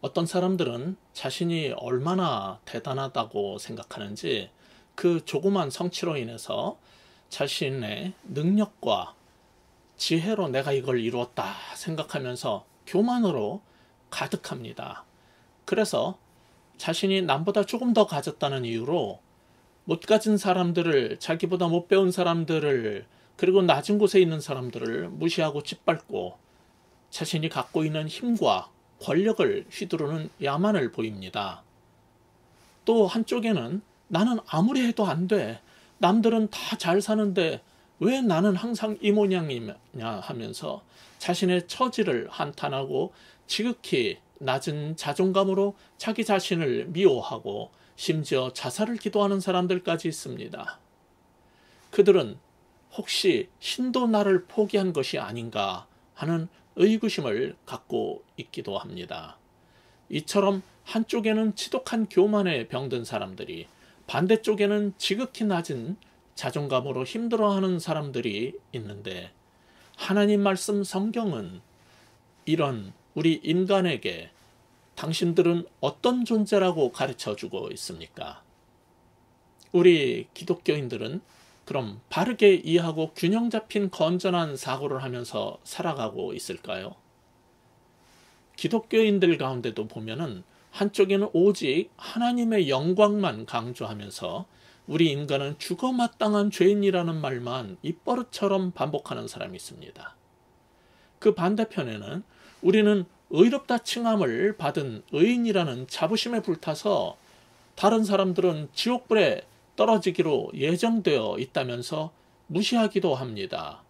어떤 사람들은 자신이 얼마나 대단하다고 생각하는지 그 조그만 성취로 인해서 자신의 능력과 지혜로 내가 이걸 이루었다 생각하면서 교만으로 가득합니다. 그래서 자신이 남보다 조금 더 가졌다는 이유로 못 가진 사람들을, 자기보다 못 배운 사람들을, 그리고 낮은 곳에 있는 사람들을 무시하고 짓밟고 자신이 갖고 있는 힘과 권력을 휘두르는 야만을 보입니다. 또 한쪽에는 나는 아무리 해도 안 돼. 남들은 다 잘 사는데 왜 나는 항상 이 모양이냐 하면서 자신의 처지를 한탄하고 지극히 낮은 자존감으로 자기 자신을 미워하고 심지어 자살을 기도하는 사람들까지 있습니다. 그들은 혹시 신도 나를 포기한 것이 아닌가 하는 의구심을 갖고 있기도 합니다. 이처럼 한쪽에는 지독한 교만에 병든 사람들이, 반대쪽에는 지극히 낮은 자존감으로 힘들어하는 사람들이 있는데, 하나님 말씀 성경은 이런 우리 인간에게 당신들은 어떤 존재라고 가르쳐주고 있습니까? 우리 기독교인들은 그럼 바르게 이해하고 균형 잡힌 건전한 사고를 하면서 살아가고 있을까요? 기독교인들 가운데도 보면은 한쪽에는 오직 하나님의 영광만 강조하면서 우리 인간은 죽어마땅한 죄인이라는 말만 입버릇처럼 반복하는 사람이 있습니다. 그 반대편에는 우리는 의롭다 칭함을 받은 의인이라는 자부심에 불타서 다른 사람들은 지옥불에 떨어지기로 예정되어 있다면서 무시하기도 합니다.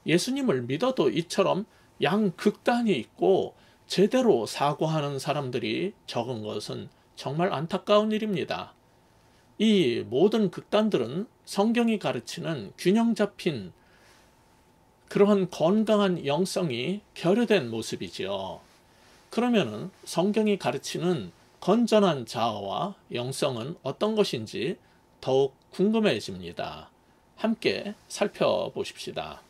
예수님을 믿어도 이처럼 양극단이 있고 제대로 사고하는 사람들이 적은 것은 정말 안타까운 일입니다. 이 모든 극단들은 성경이 가르치는 균형 잡힌 그러한 건강한 영성이 결여된 모습이지요. 그러면은 성경이 가르치는 건전한 자아와 영성은 어떤 것인지 더욱 궁금해집니다. 함께 살펴보십시다.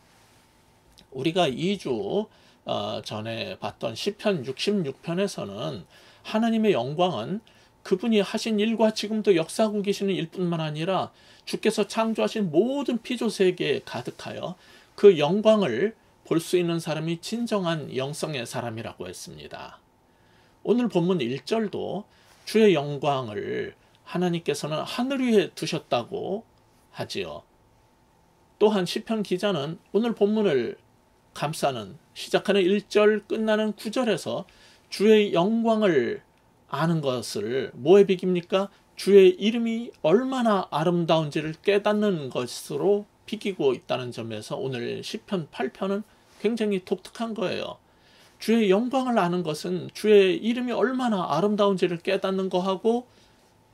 우리가 2주 전에 봤던 시편 66편에서는 하나님의 영광은 그분이 하신 일과 지금도 역사하고 계시는 일뿐만 아니라 주께서 창조하신 모든 피조세계에 가득하여 그 영광을 볼 수 있는 사람이 진정한 영성의 사람이라고 했습니다. 오늘 본문 1절도 주의 영광을 하나님께서는 하늘 위에 두셨다고 하지요. 또한 시편 기자는 오늘 본문을 감싸는 시작하는 1절 끝나는 9절에서 주의 영광을 아는 것을 뭐에 비깁니까? 주의 이름이 얼마나 아름다운지를 깨닫는 것으로 비기고 있다는 점에서 오늘 시편 8편은 굉장히 독특한 거예요. 주의 영광을 아는 것은 주의 이름이 얼마나 아름다운지를 깨닫는 것하고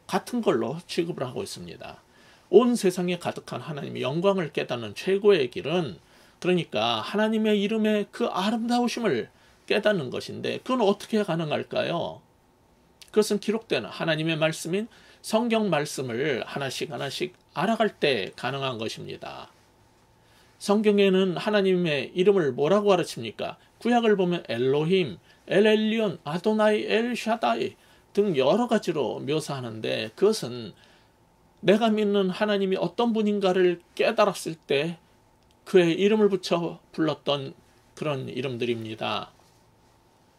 같은 걸로 취급을 하고 있습니다. 온 세상에 가득한 하나님의 영광을 깨닫는 최고의 길은 그러니까 하나님의 이름의 그 아름다우심을 깨닫는 것인데 그건 어떻게 가능할까요? 그것은 기록된 하나님의 말씀인 성경 말씀을 하나씩 하나씩 알아갈 때 가능한 것입니다. 성경에는 하나님의 이름을 뭐라고 가르칩니까? 구약을 보면 엘로힘, 엘엘리온, 아도나이, 엘샤다이 등 여러 가지로 묘사하는데 그것은 내가 믿는 하나님이 어떤 분인가를 깨달았을 때 그의 이름을 붙여 불렀던 그런 이름들입니다.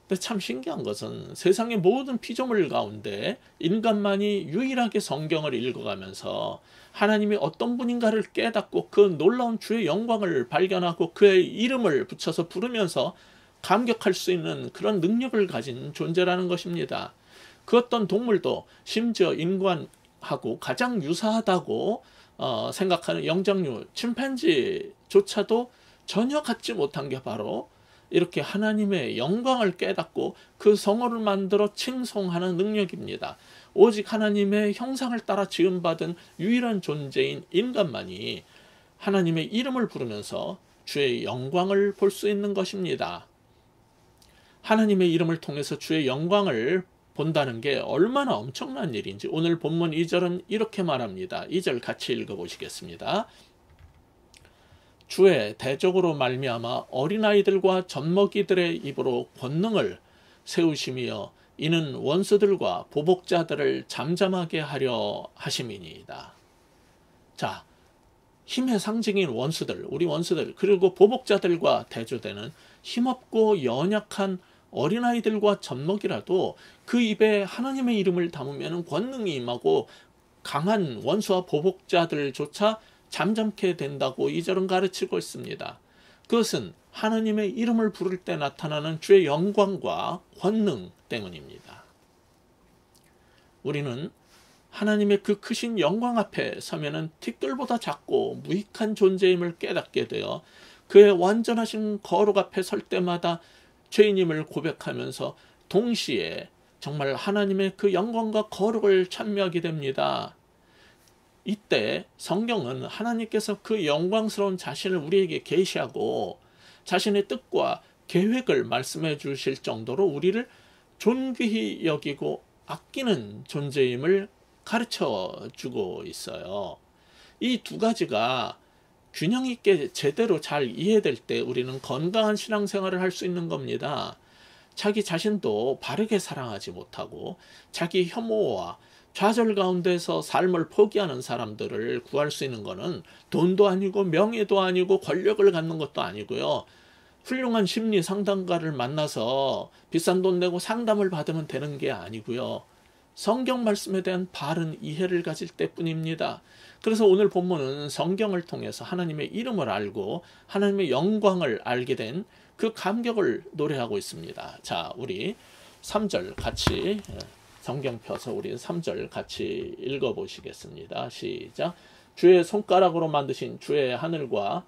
근데 참 신기한 것은 세상의 모든 피조물 가운데 인간만이 유일하게 성경을 읽어가면서 하나님이 어떤 분인가를 깨닫고 그 놀라운 주의 영광을 발견하고 그의 이름을 붙여서 부르면서 감격할 수 있는 그런 능력을 가진 존재라는 것입니다. 그 어떤 동물도 심지어 인간하고 가장 유사하다고 생각하는 영장류 침팬지조차도 전혀 갖지 못한 게 바로 이렇게 하나님의 영광을 깨닫고 그 성호를 만들어 칭송하는 능력입니다. 오직 하나님의 형상을 따라 지음받은 유일한 존재인 인간만이 하나님의 이름을 부르면서 주의 영광을 볼 수 있는 것입니다. 하나님의 이름을 통해서 주의 영광을 본다는 게 얼마나 엄청난 일인지 오늘 본문 2절은 이렇게 말합니다. 2절 같이 읽어보시겠습니다. 주의 대적으로 말미암아 어린아이들과 젖먹이들의 입으로 권능을 세우시며 이는 원수들과 보복자들을 잠잠하게 하려 하심이니이다. 자, 힘의 상징인 원수들, 우리 원수들, 그리고 보복자들과 대조되는 힘없고 연약한 어린아이들과 젖먹이라도 그 입에 하나님의 이름을 담으면 권능이 임하고 강한 원수와 보복자들조차 잠잠게 된다고 이 절은 가르치고 있습니다. 그것은 하나님의 이름을 부를 때 나타나는 주의 영광과 권능 때문입니다. 우리는 하나님의 그 크신 영광 앞에 서면은 티끌보다 작고 무익한 존재임을 깨닫게 되어 그의 완전하신 거룩 앞에 설 때마다 죄인임을 고백하면서 동시에 정말 하나님의 그 영광과 거룩을 찬미하게 됩니다. 이때 성경은 하나님께서 그 영광스러운 자신을 우리에게 계시하고 자신의 뜻과 계획을 말씀해 주실 정도로 우리를 존귀히 여기고 아끼는 존재임을 가르쳐 주고 있어요. 이 두 가지가 균형 있게 제대로 잘 이해될 때 우리는 건강한 신앙생활을 할 수 있는 겁니다. 자기 자신도 바르게 사랑하지 못하고 자기 혐오와 좌절 가운데서 삶을 포기하는 사람들을 구할 수 있는 것은 돈도 아니고 명예도 아니고 권력을 갖는 것도 아니고요. 훌륭한 심리 상담가를 만나서 비싼 돈 내고 상담을 받으면 되는 게 아니고요. 성경 말씀에 대한 바른 이해를 가질 때뿐입니다. 그래서 오늘 본문은 성경을 통해서 하나님의 이름을 알고 하나님의 영광을 알게 된 그 감격을 노래하고 있습니다. 자, 우리 3절 같이 성경 펴서 우리 3절 같이 읽어보시겠습니다. 시작. 주의 손가락으로 만드신 주의 하늘과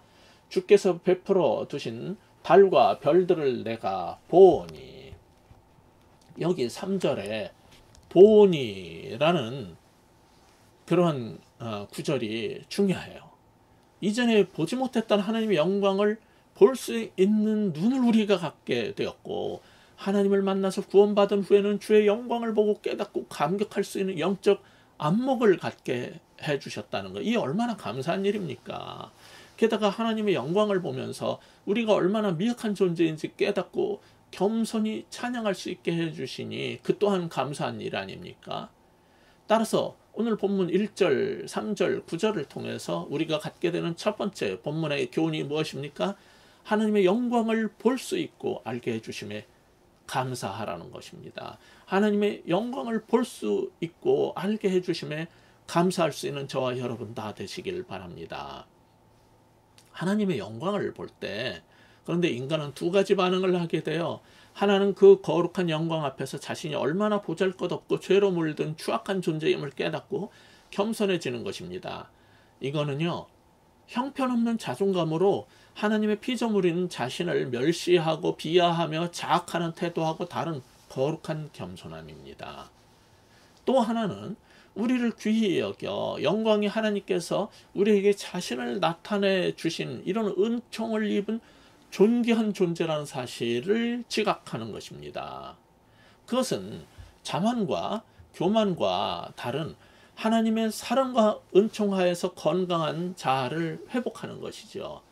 주께서 베풀어 두신 달과 별들을 내가 보니. 여기 3절에 보니라는 그러한 구절이 중요해요. 이전에 보지 못했던 하나님의 영광을 볼 수 있는 눈을 우리가 갖게 되었고 하나님을 만나서 구원받은 후에는 주의 영광을 보고 깨닫고 감격할 수 있는 영적 안목을 갖게 해주셨다는 것. 이 얼마나 감사한 일입니까? 게다가 하나님의 영광을 보면서 우리가 얼마나 미약한 존재인지 깨닫고 겸손히 찬양할 수 있게 해주시니 그 또한 감사한 일 아닙니까? 따라서 오늘 본문 1절, 3절, 9절을 통해서 우리가 갖게 되는 첫 번째 본문의 교훈이 무엇입니까? 하나님의 영광을 볼 수 있고 알게 해주심에 감사하라는 것입니다. 하나님의 영광을 볼 수 있고 알게 해주심에 감사할 수 있는 저와 여러분 다 되시길 바랍니다. 하나님의 영광을 볼 때 그런데 인간은 두 가지 반응을 하게 돼요. 하나는 그 거룩한 영광 앞에서 자신이 얼마나 보잘것없고 죄로 물든 추악한 존재임을 깨닫고 겸손해지는 것입니다. 이거는요, 형편없는 자존감으로 하나님의 피조물인 자신을 멸시하고 비하하며 자학하는 태도하고 다른 거룩한 겸손함입니다. 또 하나는 우리를 귀히 여겨 영광이 하나님께서 우리에게 자신을 나타내 주신 이런 은총을 입은 존귀한 존재라는 사실을 지각하는 것입니다. 그것은 자만과 교만과 다른 하나님의 사랑과 은총 하에서 건강한 자아를 회복하는 것이죠.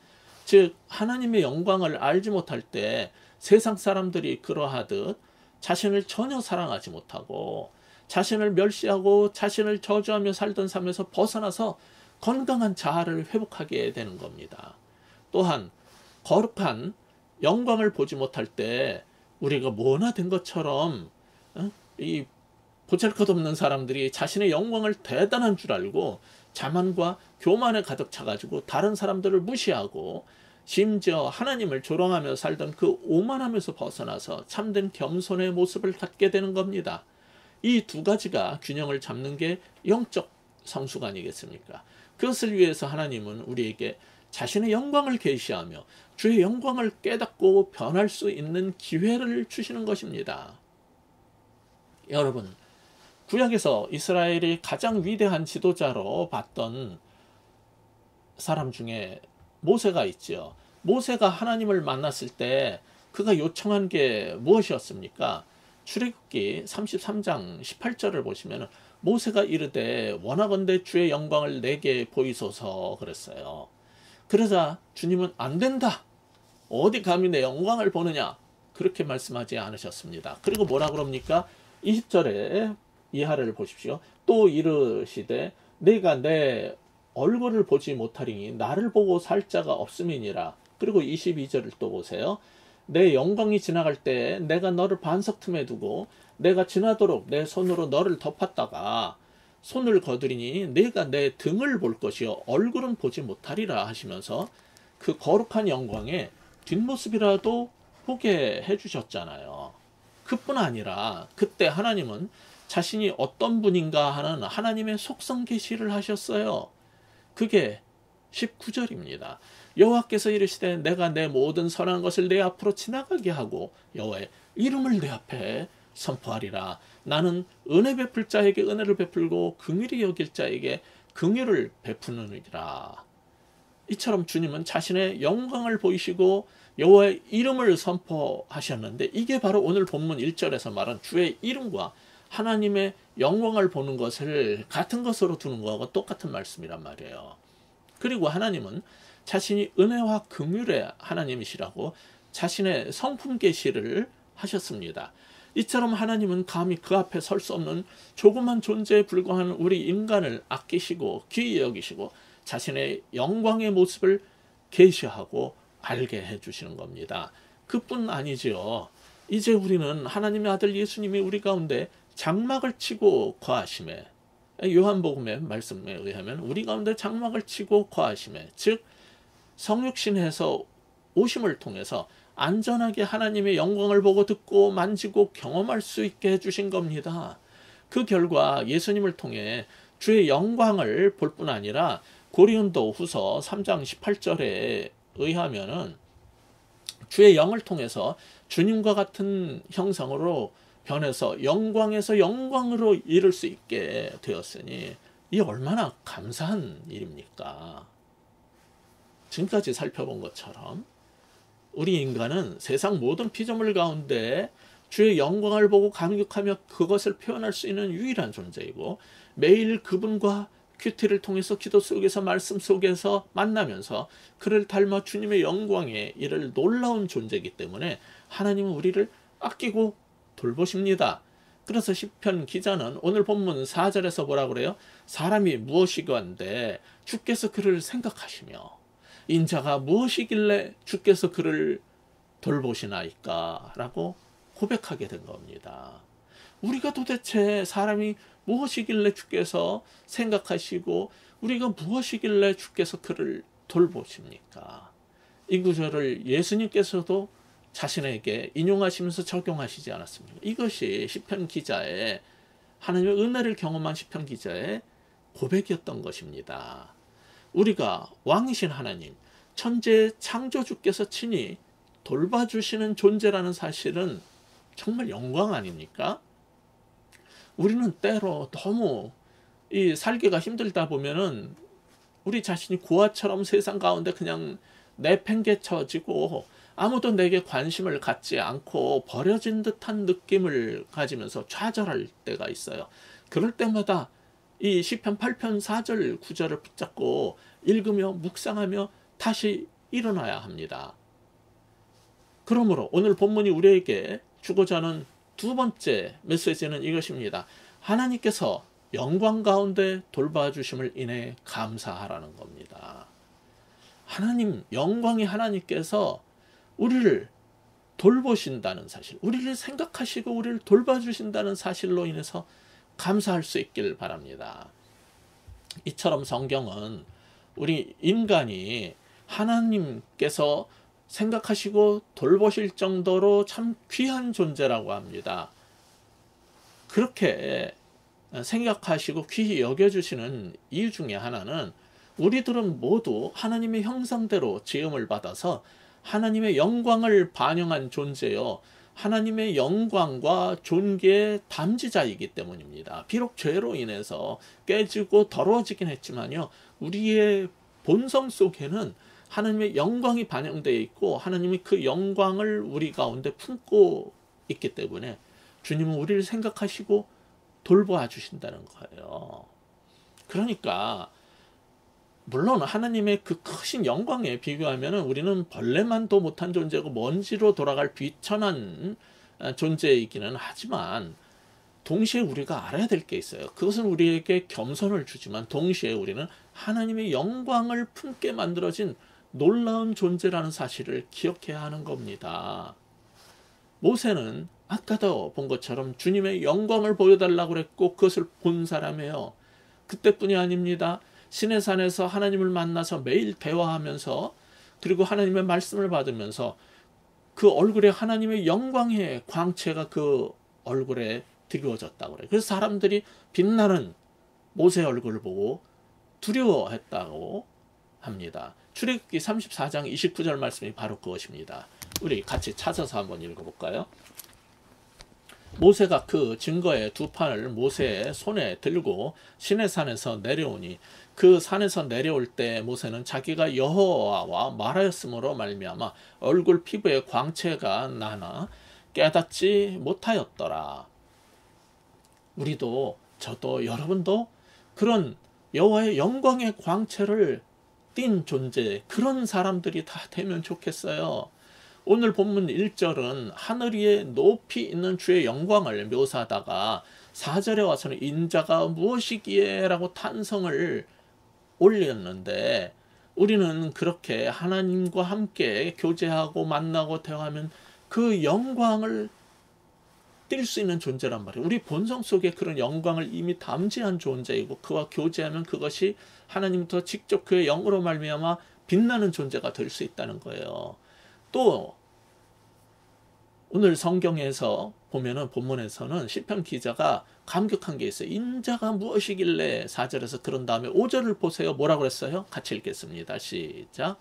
즉 하나님의 영광을 알지 못할 때 세상 사람들이 그러하듯 자신을 전혀 사랑하지 못하고 자신을 멸시하고 자신을 저주하며 살던 삶에서 벗어나서 건강한 자아를 회복하게 되는 겁니다. 또한 거룩한 영광을 보지 못할 때 우리가 뭐나 된 것처럼 이 보잘것없는 사람들이 자신의 영광을 대단한 줄 알고 자만과 교만에 가득 차가지고 다른 사람들을 무시하고 심지어 하나님을 조롱하며 살던 그 오만함에서 벗어나서 참된 겸손의 모습을 갖게 되는 겁니다. 이 두 가지가 균형을 잡는 게 영적 성수가 아니겠습니까? 그것을 위해서 하나님은 우리에게 자신의 영광을 계시하며 주의 영광을 깨닫고 변할 수 있는 기회를 주시는 것입니다. 여러분, 구약에서 이스라엘이 가장 위대한 지도자로 봤던 사람 중에 모세가 있죠. 모세가 하나님을 만났을 때 그가 요청한 게 무엇이었습니까? 출애굽기 33장 18절을 보시면 모세가 이르되 원하건대 주의 영광을 내게 보이소서 그랬어요. 그러자 주님은 안 된다. 어디 감히 내 영광을 보느냐. 그렇게 말씀하지 않으셨습니다. 그리고 뭐라 그럽니까? 20절에 이하를 보십시오. 또 이르시되 내가 내 얼굴을 보지 못하리니 나를 보고 살 자가 없음이니라. 그리고 22절을 또 보세요. 내 영광이 지나갈 때 내가 너를 반석 틈에 두고 내가 지나도록 내 손으로 너를 덮었다가 손을 거두리니 내가 내 등을 볼 것이요 얼굴은 보지 못하리라 하시면서 그 거룩한 영광의 뒷모습이라도 보게 해주셨잖아요. 그뿐 아니라 그때 하나님은 자신이 어떤 분인가 하는 하나님의 속성 계시를 하셨어요. 그게 19절입니다. 여호와께서 이르시되 내가 내 모든 선한 것을 내 앞으로 지나가게 하고 여호와의 이름을 내 앞에 선포하리라. 나는 은혜 베풀 자에게 은혜를 베풀고 긍휼히 여길 자에게 긍휼을 베푸느니라. 이처럼 주님은 자신의 영광을 보이시고 여호와의 이름을 선포하셨는데 이게 바로 오늘 본문 1절에서 말한 주의 이름과 하나님의 영광을 보는 것을 같은 것으로 두는 것과 똑같은 말씀이란 말이에요. 그리고 하나님은 자신이 은혜와 긍휼의 하나님이시라고 자신의 성품 계시를 하셨습니다. 이처럼 하나님은 감히 그 앞에 설 수 없는 조그만 존재에 불과한 우리 인간을 아끼시고 귀히 여기시고 자신의 영광의 모습을 계시하고 알게 해주시는 겁니다. 그뿐 아니지요. 이제 우리는 하나님의 아들 예수님이 우리 가운데 장막을 치고 거하심에, 요한복음의 말씀에 의하면 우리 가운데 장막을 치고 거하심에, 즉 성육신에서 오심을 통해서 안전하게 하나님의 영광을 보고 듣고 만지고 경험할 수 있게 해주신 겁니다. 그 결과 예수님을 통해 주의 영광을 볼 뿐 아니라 고린도 후서 3장 18절에 의하면은 주의 영을 통해서 주님과 같은 형상으로 변해서 영광에서 영광으로 이를 수 있게 되었으니 이 얼마나 감사한 일입니까? 지금까지 살펴본 것처럼 우리 인간은 세상 모든 피조물 가운데 주의 영광을 보고 감격하며 그것을 표현할 수 있는 유일한 존재이고 매일 그분과 큐티를 통해서 기도 속에서 말씀 속에서 만나면서 그를 닮아 주님의 영광에 이를 놀라운 존재이기 때문에 하나님은 우리를 아끼고 돌보십니다. 그래서 시편 기자는 오늘 본문 4절에서 뭐라고 그래요? 사람이 무엇이건데 주께서 그를 생각하시며 인자가 무엇이길래 주께서 그를 돌보시나이까? 라고 고백하게 된 겁니다. 우리가 도대체 사람이 무엇이길래 주께서 생각하시고 우리가 무엇이길래 주께서 그를 돌보십니까? 이 구절을 예수님께서도 자신에게 인용하시면서 적용하시지 않았습니까? 이것이 시편 기자의 하나님의 은혜를 경험한 시편 기자의 고백이었던 것입니다. 우리가 왕이신 하나님, 천재 창조주께서 친히 돌봐주시는 존재라는 사실은 정말 영광 아닙니까? 우리는 때로 너무 이 살기가 힘들다 보면은 우리 자신이 고아처럼 세상 가운데 그냥 내팽개쳐지고 아무도 내게 관심을 갖지 않고 버려진 듯한 느낌을 가지면서 좌절할 때가 있어요. 그럴 때마다 이 시편 8편 4절 9절을 붙잡고 읽으며 묵상하며 다시 일어나야 합니다. 그러므로 오늘 본문이 우리에게 주고자 하는 두 번째 메시지는 이것입니다. 하나님께서 영광 가운데 돌봐주심을 인해 감사하라는 겁니다. 하나님, 영광의 하나님께서 우리를 돌보신다는 사실, 우리를 생각하시고 우리를 돌봐주신다는 사실로 인해서 감사할 수 있길 바랍니다. 이처럼 성경은 우리 인간이 하나님께서 생각하시고 돌보실 정도로 참 귀한 존재라고 합니다. 그렇게 생각하시고 귀히 여겨주시는 이유 중에 하나는 우리들은 모두 하나님의 형상대로 지음을 받아서 하나님의 영광을 반영한 존재요, 하나님의 영광과 존귀의 담지자이기 때문입니다. 비록 죄로 인해서 깨지고 더러워지긴 했지만요, 우리의 본성 속에는 하나님의 영광이 반영되어 있고 하나님이 그 영광을 우리 가운데 품고 있기 때문에 주님은 우리를 생각하시고 돌보아 주신다는 거예요. 그러니까 물론 하나님의 그 크신 영광에 비교하면 우리는 벌레만도 못한 존재고 먼지로 돌아갈 비천한 존재이기는 하지만 동시에 우리가 알아야 될 게 있어요. 그것은 우리에게 겸손을 주지만 동시에 우리는 하나님의 영광을 품게 만들어진 놀라운 존재라는 사실을 기억해야 하는 겁니다. 모세는 아까도 본 것처럼 주님의 영광을 보여달라고 그랬고 그것을 본 사람이에요. 그때뿐이 아닙니다. 시내산에서 하나님을 만나서 매일 대화하면서 그리고 하나님의 말씀을 받으면서 그 얼굴에 하나님의 영광의 광채가 그 얼굴에 드리워졌다고 그래요. 그래서 사람들이 빛나는 모세 얼굴을 보고 두려워했다고 합니다. 출애굽기 34장 29절 말씀이 바로 그것입니다. 우리 같이 찾아서 한번 읽어볼까요? 모세가 그 증거의 두 판을 모세의 손에 들고 시내산에서 내려오니 그 산에서 내려올 때 모세는 자기가 여호와와 말하였으므로 말미암아 얼굴 피부에 광채가 나나 깨닫지 못하였더라. 우리도 저도 여러분도 그런 여호와의 영광의 광채를 띤 존재, 그런 사람들이 다 되면 좋겠어요. 오늘 본문 1절은 하늘 위에 높이 있는 주의 영광을 묘사하다가 4절에 와서는 인자가 무엇이기에 라고 탄성을 올렸는데, 우리는 그렇게 하나님과 함께 교제하고 만나고 대화하면 그 영광을 뛸 수 있는 존재란 말이에요. 우리 본성 속에 그런 영광을 이미 담지한 존재이고 그와 교제하면 그것이 하나님부터 직접 그의 영으로 말미암아 빛나는 존재가 될 수 있다는 거예요. 또 오늘 성경에서 보면은 본문에서는 시편 기자가 감격한 게 있어요. 인자가 무엇이길래 4절에서 그런 다음에 5절을 보세요. 뭐라고 그랬어요? 같이 읽겠습니다. 시작.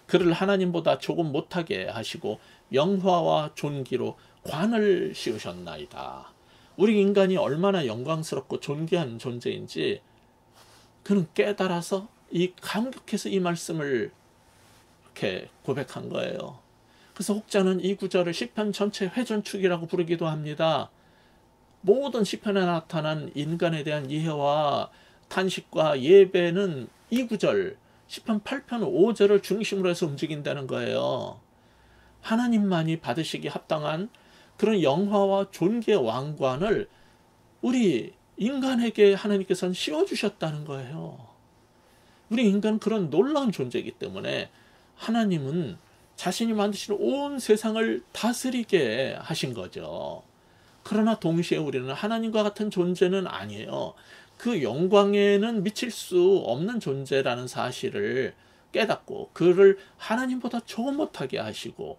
그를 하나님보다 조금 못하게 하시고 영화와 존귀로 관을 씌우셨나이다. 우리 인간이 얼마나 영광스럽고 존귀한 존재인지 그는 깨달아서 이 감격해서 이 말씀을 이렇게 고백한 거예요. 그래서 혹자는 이 구절을 시편 전체 회전축이라고 부르기도 합니다. 모든 시편에 나타난 인간에 대한 이해와 탄식과 예배는 이 구절, 시편 8편 5절을 중심으로 해서 움직인다는 거예요. 하나님만이 받으시기 합당한 그런 영화와 존귀의 왕관을 우리 인간에게 하나님께서는 씌워주셨다는 거예요. 우리 인간은 그런 놀라운 존재이기 때문에 하나님은 자신이 만드신 온 세상을 다스리게 하신 거죠. 그러나 동시에 우리는 하나님과 같은 존재는 아니에요. 그 영광에는 미칠 수 없는 존재라는 사실을 깨닫고 그를 하나님보다 조금 못하게 하시고,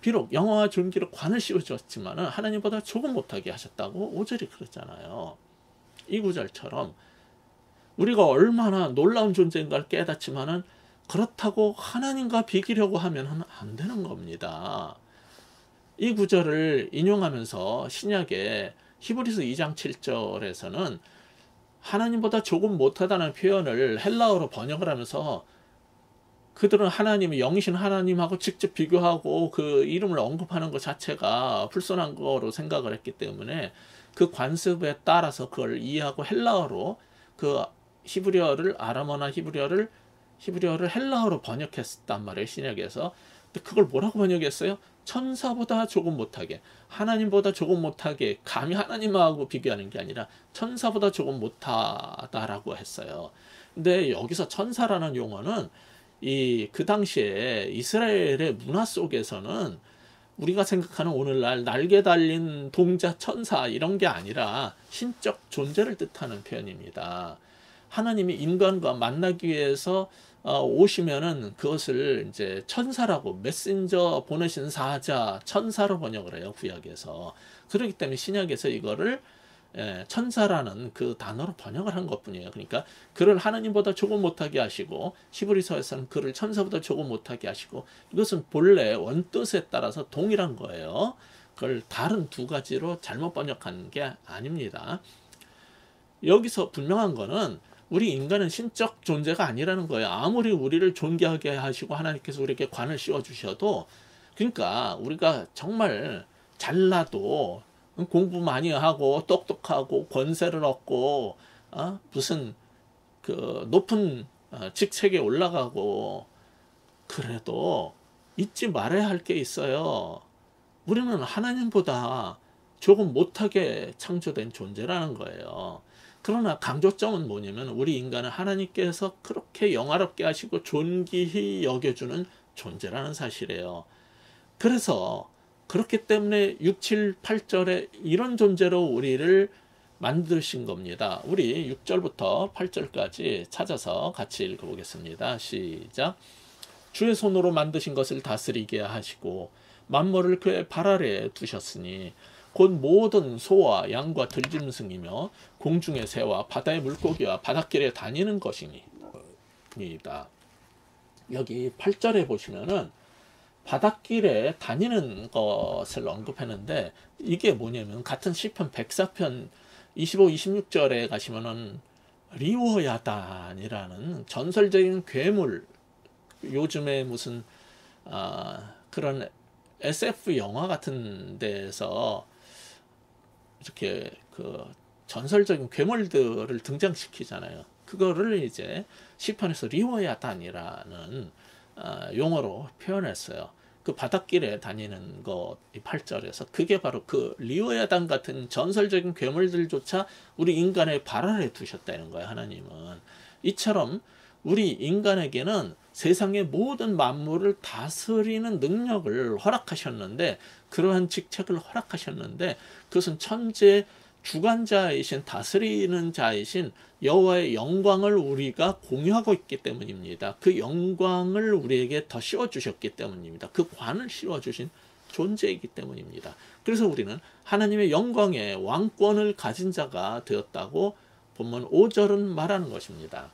비록 영화와 존귀로 관을 씌워주었지만 하나님보다 조금 못하게 하셨다고 5절이 그러잖아요. 이 구절처럼 우리가 얼마나 놀라운 존재인가를 깨닫지만 그렇다고 하나님과 비기려고 하면 안 되는 겁니다. 이 구절을 인용하면서 신약의 히브리서 2장 7절에서는 하나님보다 조금 못하다는 표현을 헬라어로 번역을 하면서 그들은 하나님이 영이신 하나님하고 직접 비교하고 그 이름을 언급하는 것 자체가 불손한 거로 생각을 했기 때문에 그 관습에 따라서 그걸 이해하고 헬라어로 그 히브리어를 아람어나 히브리어를 헬라어로 번역했단 말이에요. 신약에서. 근데 그걸 뭐라고 번역했어요? 천사보다 조금 못하게, 하나님보다 조금 못하게, 감히 하나님하고 비교하는 게 아니라 천사보다 조금 못하다라고 했어요. 근데 여기서 천사라는 용어는 그 당시에 이스라엘의 문화 속에서는 우리가 생각하는 오늘날 날개 달린 동자 천사 이런 게 아니라 신적 존재를 뜻하는 표현입니다. 하나님이 인간과 만나기 위해서 오시면은 그것을 이제 천사라고, 메신저 보내신 사자, 천사로 번역을 해요, 구약에서. 그렇기 때문에 신약에서 이거를 천사라는 그 단어로 번역을 한 것뿐이에요. 그러니까 그를 하나님보다 조금 못하게 하시고, 히브리서에서는 그를 천사보다 조금 못하게 하시고, 이것은 본래 원뜻에 따라서 동일한 거예요. 그걸 다른 두 가지로 잘못 번역한 게 아닙니다. 여기서 분명한 거는 우리 인간은 신적 존재가 아니라는 거예요. 아무리 우리를 존귀하게 하시고 하나님께서 우리에게 관을 씌워주셔도, 그러니까 우리가 정말 잘나도 공부 많이 하고 똑똑하고 권세를 얻고 무슨 그 높은 직책에 올라가고 그래도 잊지 말아야 할 게 있어요. 우리는 하나님보다 조금 못하게 창조된 존재라는 거예요. 그러나 강조점은 뭐냐면 우리 인간은 하나님께서 그렇게 영화롭게 하시고 존귀히 여겨주는 존재라는 사실이에요. 그래서 그렇기 때문에 6, 7, 8절에 이런 존재로 우리를 만드신 겁니다. 우리 6절부터 8절까지 찾아서 같이 읽어보겠습니다. 시작. 주의 손으로 만드신 것을 다스리게 하시고 만물을 그의 발 아래에 두셨으니 곧 모든 소와 양과 들짐승이며 공중의 새와 바다의 물고기와 바닷길에 다니는 것입니다. 여기 8절에 보시면은 바닷길에 다니는 것을 언급했는데 이게 뭐냐면 같은 시편 104편 25, 26절에 가시면은 리워야단이라는 전설적인 괴물, 요즘에 무슨 그런 SF 영화 같은 데에서 이렇게 그 전설적인 괴물들을 등장시키잖아요. 그거를 이제 시편에서 리워야단이라는 용어로 표현했어요. 그 바닷길에 다니는 것, 이 8절에서 그게 바로 그 리워야단 같은 전설적인 괴물들조차 우리 인간의 발 아래 두셨다는 거예요. 하나님은 이처럼 우리 인간에게는 세상의 모든 만물을 다스리는 능력을 허락하셨는데, 그러한 직책을 허락하셨는데 그것은 천지의 주관자이신, 다스리는 자이신 여호와의 영광을 우리가 공유하고 있기 때문입니다. 그 영광을 우리에게 더 씌워주셨기 때문입니다. 그 관을 씌워주신 존재이기 때문입니다. 그래서 우리는 하나님의 영광의 왕권을 가진 자가 되었다고 본문 5절은 말하는 것입니다.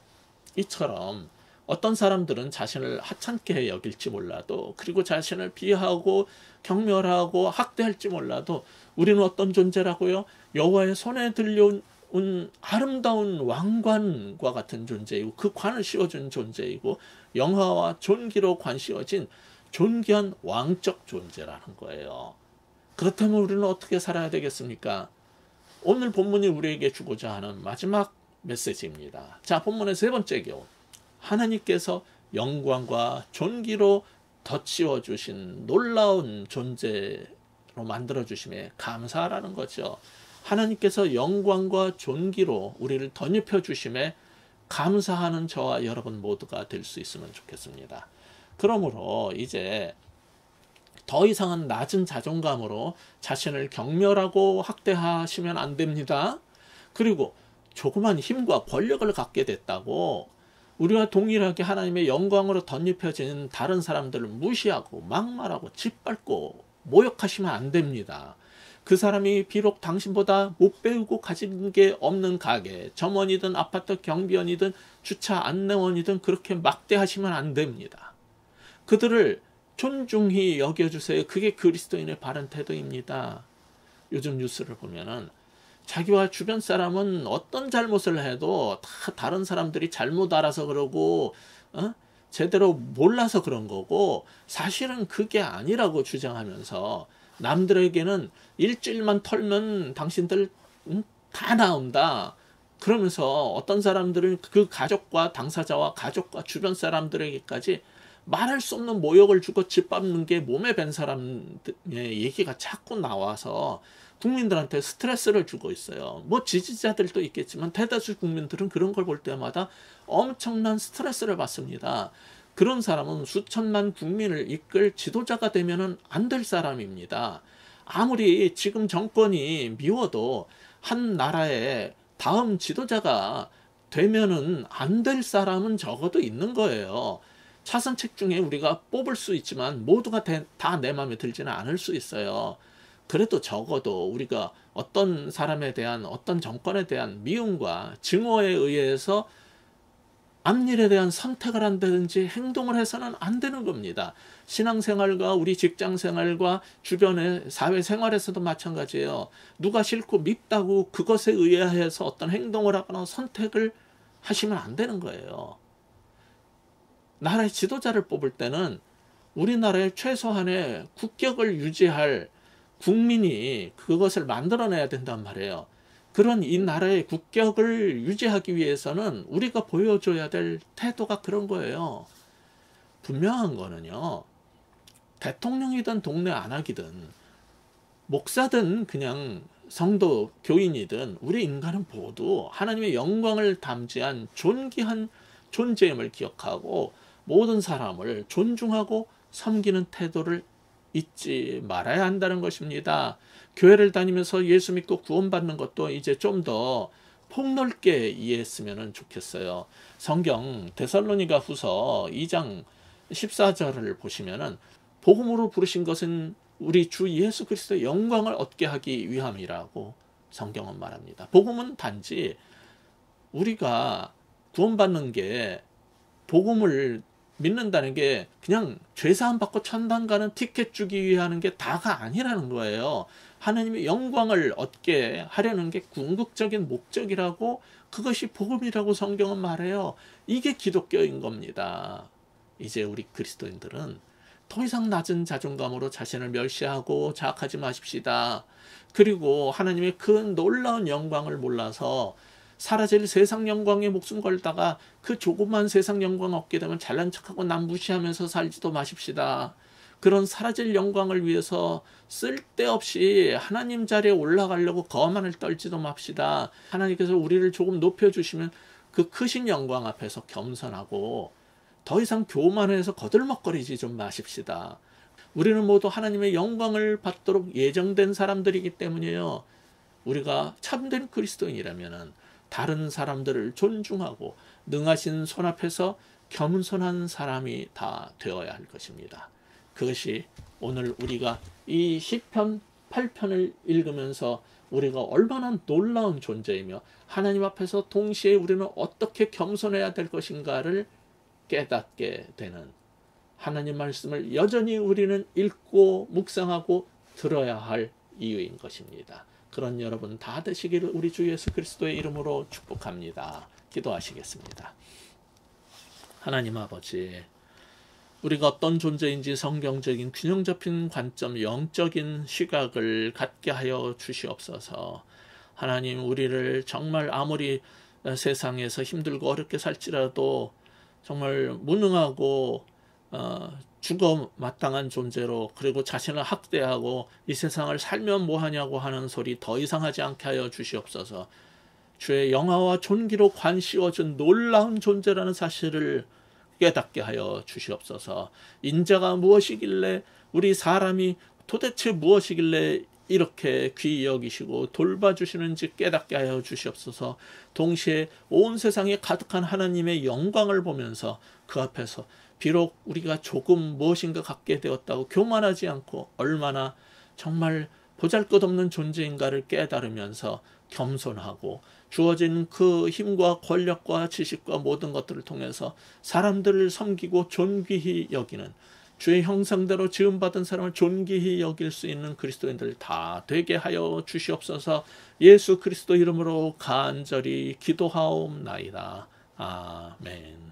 이처럼 어떤 사람들은 자신을 하찮게 여길지 몰라도, 그리고 자신을 비하하고 경멸하고 학대할지 몰라도 우리는 어떤 존재라고요? 여호와의 손에 들려온 아름다운 왕관과 같은 존재이고 그 관을 씌워준 존재이고 영화와 존귀로 관 씌워진 존귀한 왕적 존재라는 거예요. 그렇다면 우리는 어떻게 살아야 되겠습니까? 오늘 본문이 우리에게 주고자 하는 마지막 메시지입니다. 자, 본문의 세 번째 교훈. 하나님께서 영광과 존귀로 덧씌워주신 놀라운 존재로 만들어주심에 감사하라는 거죠. 하나님께서 영광과 존귀로 우리를 덧입혀 주심에 감사하는 저와 여러분 모두가 될 수 있으면 좋겠습니다. 그러므로 이제 더 이상은 낮은 자존감으로 자신을 경멸하고 학대하시면 안 됩니다. 그리고 조그만 힘과 권력을 갖게 됐다고 우리와 동일하게 하나님의 영광으로 덧입혀진 다른 사람들을 무시하고 막말하고 짓밟고 모욕하시면 안 됩니다. 그 사람이 비록 당신보다 못 배우고 가진 게 없는 가게, 점원이든 아파트 경비원이든 주차 안내원이든 그렇게 막대하시면 안 됩니다. 그들을 존중히 여겨주세요. 그게 그리스도인의 바른 태도입니다. 요즘 뉴스를 보면은 자기와 주변 사람은 어떤 잘못을 해도 다 다른 사람들이 잘못 알아서 그러고 제대로 몰라서 그런 거고, 사실은 그게 아니라고 주장하면서 남들에게는 일주일만 털면 당신들 다 나온다 그러면서 어떤 사람들은 그 가족과 당사자와 가족과 주변 사람들에게까지 말할 수 없는 모욕을 주고 짓밟는 게 몸에 밴 사람의 얘기가 자꾸 나와서 국민들한테 스트레스를 주고 있어요. 뭐 지지자들도 있겠지만 대다수 국민들은 그런 걸 볼 때마다 엄청난 스트레스를 받습니다. 그런 사람은 수천만 국민을 이끌 지도자가 되면은 안 될 사람입니다. 아무리 지금 정권이 미워도 한 나라의 다음 지도자가 되면은 안 될 사람은 적어도 있는 거예요. 차선책 중에 우리가 뽑을 수 있지만 모두가 다 내 마음에 들지는 않을 수 있어요. 그래도 적어도 우리가 어떤 사람에 대한, 어떤 정권에 대한 미움과 증오에 의해서 앞일에 대한 선택을 한다든지 행동을 해서는 안 되는 겁니다. 신앙생활과 우리 직장생활과 주변의 사회생활에서도 마찬가지예요. 누가 싫고 밉다고 그것에 의해서 어떤 행동을 하거나 선택을 하시면 안 되는 거예요. 나라의 지도자를 뽑을 때는 우리나라의 최소한의 국격을 유지할 국민이 그것을 만들어내야 된단 말이에요. 그런 이 나라의 국격을 유지하기 위해서는 우리가 보여줘야 될 태도가 그런 거예요. 분명한 거는요, 대통령이든 동네 안악이든 목사든 그냥 성도 교인이든 우리 인간은 모두 하나님의 영광을 담지한 존귀한 존재임을 기억하고 모든 사람을 존중하고 섬기는 태도를 잊지 말아야 한다는 것입니다. 교회를 다니면서 예수 믿고 구원받는 것도 이제 좀 더 폭넓게 이해했으면 좋겠어요. 성경 데살로니가 후서 2장 14절을 보시면은 복음으로 부르신 것은 우리 주 예수 그리스도의 영광을 얻게 하기 위함이라고 성경은 말합니다. 복음은 단지 우리가 구원받는 게, 복음을 믿는다는 게 그냥 죄사함 받고 천당 가는 티켓 주기 위한 게 다가 아니라는 거예요. 하나님의 영광을 얻게 하려는 게 궁극적인 목적이라고, 그것이 복음이라고 성경은 말해요. 이게 기독교인 겁니다. 이제 우리 그리스도인들은 더 이상 낮은 자존감으로 자신을 멸시하고 자학하지 마십시다. 그리고 하나님의 그 놀라운 영광을 몰라서 사라질 세상 영광에 목숨 걸다가 그 조그만 세상 영광 얻게 되면 잘난 척하고 남 무시하면서 살지도 마십시다. 그런 사라질 영광을 위해서 쓸데없이 하나님 자리에 올라가려고 거만을 떨지도 맙시다. 하나님께서 우리를 조금 높여주시면 그 크신 영광 앞에서 겸손하고 더 이상 교만해서 거들먹거리지 좀 마십시다. 우리는 모두 하나님의 영광을 받도록 예정된 사람들이기 때문에요. 우리가 참된 그리스도인이라면 다른 사람들을 존중하고 능하신 손 앞에서 겸손한 사람이 다 되어야 할 것입니다. 그것이 오늘 우리가 이 시편 8편을 읽으면서 우리가 얼마나 놀라운 존재이며 하나님 앞에서 동시에 우리는 어떻게 겸손해야 될 것인가를 깨닫게 되는, 하나님 말씀을 여전히 우리는 읽고 묵상하고 들어야 할 이유인 것입니다. 그런 여러분 다 되시기를 우리 주 예수 그리스도의 이름으로 축복합니다. 기도하시겠습니다. 하나님 아버지, 우리가 어떤 존재인지 성경적인 균형 잡힌 관점, 영적인 시각을 갖게 하여 주시옵소서. 하나님, 우리를 정말 아무리 세상에서 힘들고 어렵게 살지라도 정말 무능하고 죽어 마땅한 존재로, 그리고 자신을 학대하고 이 세상을 살면 뭐하냐고 하는 소리 더 이상 하지 않게 하여 주시옵소서. 주의 영화와 존귀로 관씌워준 놀라운 존재라는 사실을 깨닫게 하여 주시옵소서. 인자가 무엇이길래, 우리 사람이 도대체 무엇이길래 이렇게 귀히 여기시고 돌봐주시는지 깨닫게 하여 주시옵소서. 동시에 온 세상에 가득한 하나님의 영광을 보면서 그 앞에서 비록 우리가 조금 무엇인가 갖게 되었다고 교만하지 않고 얼마나 정말 보잘것없는 존재인가를 깨달으면서 겸손하고 주어진 그 힘과 권력과 지식과 모든 것들을 통해서 사람들을 섬기고 존귀히 여기는, 주의 형상대로 지음받은 사람을 존귀히 여길 수 있는 그리스도인들 다 되게 하여 주시옵소서. 예수 그리스도 이름으로 간절히 기도하옵나이다. 아멘.